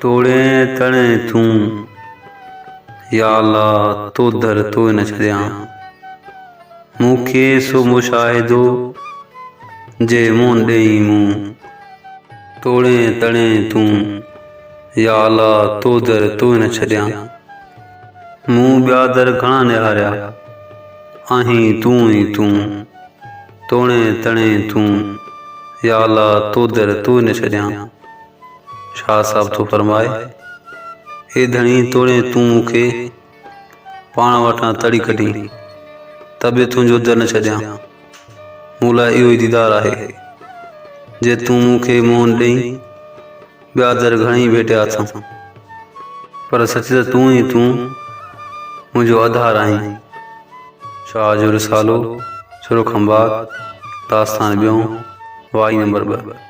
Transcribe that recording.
तोड़े तणे तू या अल्लाह तो दर तो न छड़िया मूंखे सो मुशाहिदो जे मोन ॾेई मूं तोड़े तणे तू या अल्लाह तो दर तो न छड़िया मूं ॿिया दर घणा निहारिया आहीं तू ई तू तोड़े तणे तू या अल्लाह तो दर तो न छड़िया। शाह साहब तो फरमाए हे धणी तोड़े तू मूंखे पाण वटां तड़ी कढी तबे तुंहिंजो दर न छॾियां मूं लाइ इहो ई दीदार आहे जे तूं मूंखे मोहन ॾेई ॿिया दर घणेई भेटिया अथऊं पर सच त तूं ई तूं मुंहिंजो आधार आहीं। शाह जो रिसालो सुरखंबाग दास्तान ॿियों वाई नंबर 2।